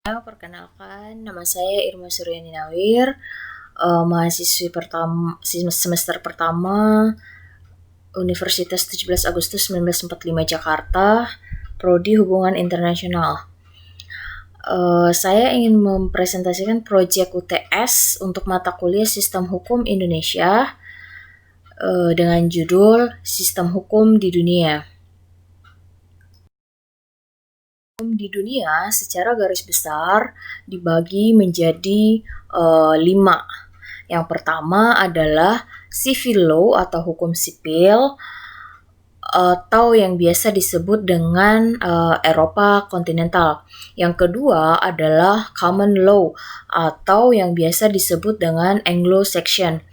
Perkenalkan, nama saya Irma Suryani Nawir, mahasiswi semester pertama Universitas 17 Agustus 1945 Jakarta, Prodi Hubungan Internasional. Saya ingin mempresentasikan proyek UTS untuk mata kuliah Sistem Hukum Indonesia dengan judul Sistem Hukum di Dunia. Di dunia secara garis besar dibagi menjadi 5. Yang pertama adalah civil law atau hukum sipil atau yang biasa disebut dengan Eropa kontinental. Yang kedua adalah common law atau yang biasa disebut dengan Anglo-Saxon.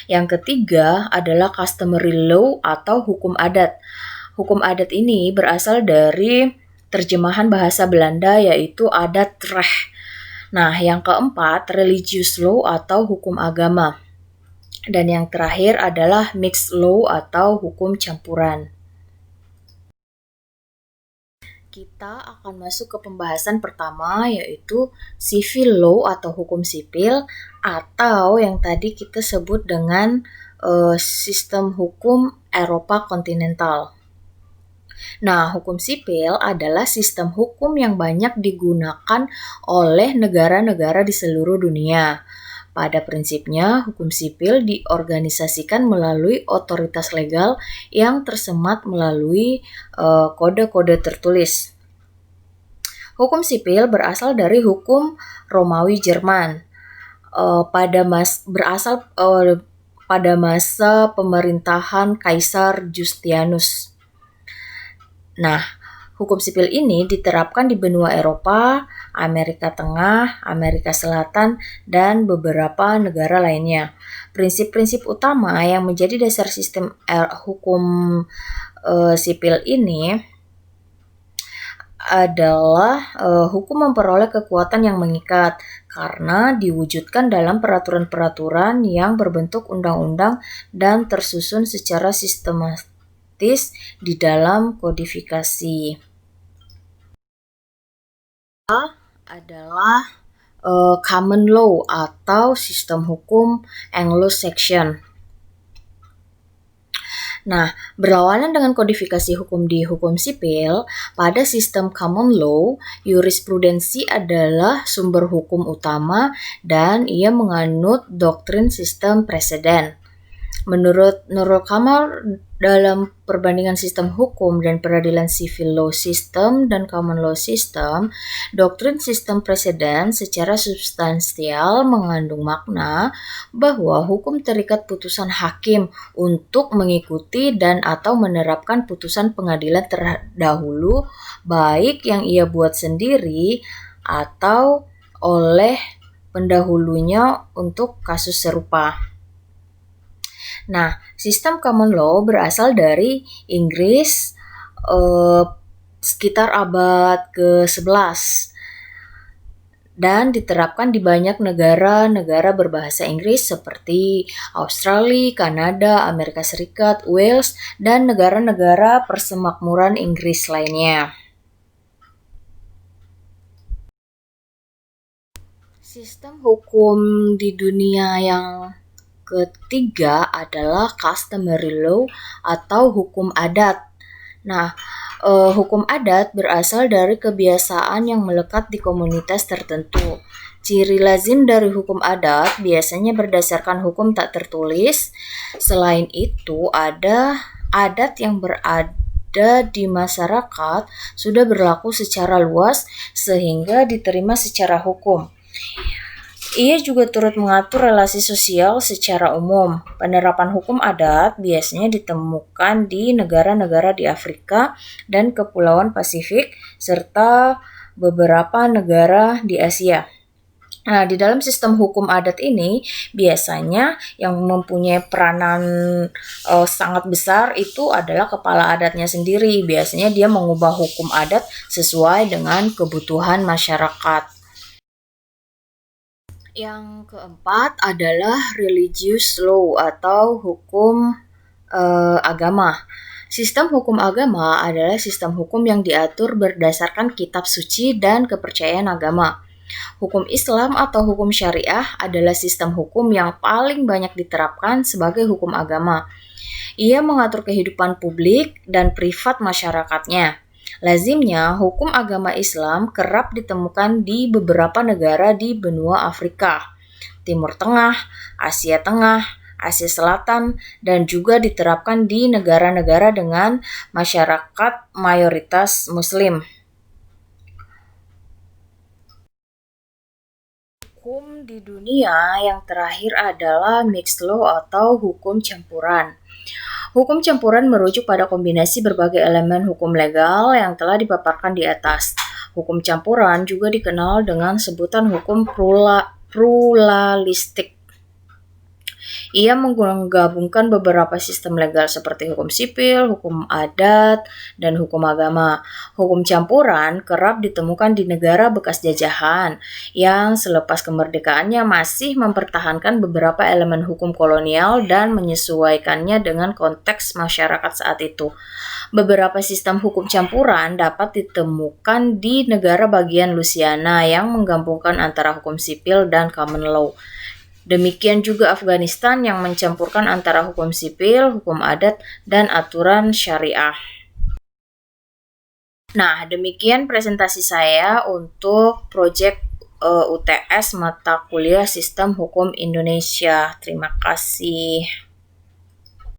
Yang ketiga adalah customary law atau hukum adat. Hukum adat ini berasal dari terjemahan bahasa Belanda yaitu adatrecht. Nah, yang keempat religious law atau hukum agama. Dan yang terakhir adalah mixed law atau hukum campuran. Kita akan masuk ke pembahasan pertama yaitu civil law atau hukum sipil atau yang tadi kita sebut dengan sistem hukum Eropa kontinental. Nah, hukum sipil adalah sistem hukum yang banyak digunakan oleh negara-negara di seluruh dunia. Pada prinsipnya, hukum sipil diorganisasikan melalui otoritas legal yang tersemat melalui kode-kode tertulis. Hukum sipil berasal dari hukum Romawi Jerman. Pada masa pemerintahan Kaisar Justianus. Nah, hukum sipil ini diterapkan di benua Eropa, Amerika Tengah, Amerika Selatan, dan beberapa negara lainnya. Prinsip-prinsip utama yang menjadi dasar sistem hukum sipil ini adalah hukum memperoleh kekuatan yang mengikat karena diwujudkan dalam peraturan-peraturan yang berbentuk undang-undang dan tersusun secara sistematis di dalam kodifikasi. Adalah common law atau sistem hukum Anglo-Saxon. Nah, berlawanan dengan kodifikasi hukum di hukum sipil, pada sistem common law, jurisprudensi adalah sumber hukum utama dan ia menganut doktrin sistem preseden. Menurut Nurul Kamal, dalam perbandingan sistem hukum dan peradilan civil law system dan common law system, doktrin sistem preseden secara substansial mengandung makna bahwa hukum terikat putusan hakim untuk mengikuti dan atau menerapkan putusan pengadilan terdahulu baik yang ia buat sendiri atau oleh pendahulunya untuk kasus serupa. Nah, sistem common law berasal dari Inggris sekitar abad ke-11 dan diterapkan di banyak negara-negara berbahasa Inggris seperti Australia, Kanada, Amerika Serikat, Wales, dan negara-negara persemakmuran Inggris lainnya. Sistem hukum di dunia yang ketiga adalah customary law atau hukum adat. Nah, hukum adat berasal dari kebiasaan yang melekat di komunitas tertentu. Ciri lazim dari hukum adat biasanya berdasarkan hukum tak tertulis. Selain itu, ada adat yang berada di masyarakat sudah berlaku secara luas sehingga diterima secara hukum. Ia juga turut mengatur relasi sosial secara umum. Penerapan hukum adat biasanya ditemukan di negara-negara di Afrika dan Kepulauan Pasifik, serta beberapa negara di Asia. Nah, di dalam sistem hukum adat ini, biasanya yang mempunyai peranan sangat besar itu adalah kepala adatnya sendiri. Biasanya dia mengubah hukum adat sesuai dengan kebutuhan masyarakat. Yang keempat adalah religious law atau hukum agama. Sistem hukum agama adalah sistem hukum yang diatur berdasarkan kitab suci dan kepercayaan agama. Hukum Islam atau hukum syariah adalah sistem hukum yang paling banyak diterapkan sebagai hukum agama. Ia mengatur kehidupan publik dan privat masyarakatnya. Lazimnya, hukum agama Islam kerap ditemukan di beberapa negara di benua Afrika, Timur Tengah, Asia Tengah, Asia Selatan, dan juga diterapkan di negara-negara dengan masyarakat mayoritas Muslim. Hukum di dunia yang terakhir adalah mixed law atau hukum campuran. Hukum campuran merujuk pada kombinasi berbagai elemen hukum legal yang telah dipaparkan di atas. Hukum campuran juga dikenal dengan sebutan hukum pluralistik. Ia menggabungkan beberapa sistem legal seperti hukum sipil, hukum adat, dan hukum agama. Hukum campuran kerap ditemukan di negara bekas jajahan yang selepas kemerdekaannya masih mempertahankan beberapa elemen hukum kolonial dan menyesuaikannya dengan konteks masyarakat saat itu. Beberapa sistem hukum campuran dapat ditemukan di negara bagian Louisiana yang menggabungkan antara hukum sipil dan common law. Demikian juga Afghanistan yang mencampurkan antara hukum sipil, hukum adat, dan aturan syariah. Nah, demikian presentasi saya untuk proyek UTS mata kuliah Sistem Hukum Indonesia. Terima kasih.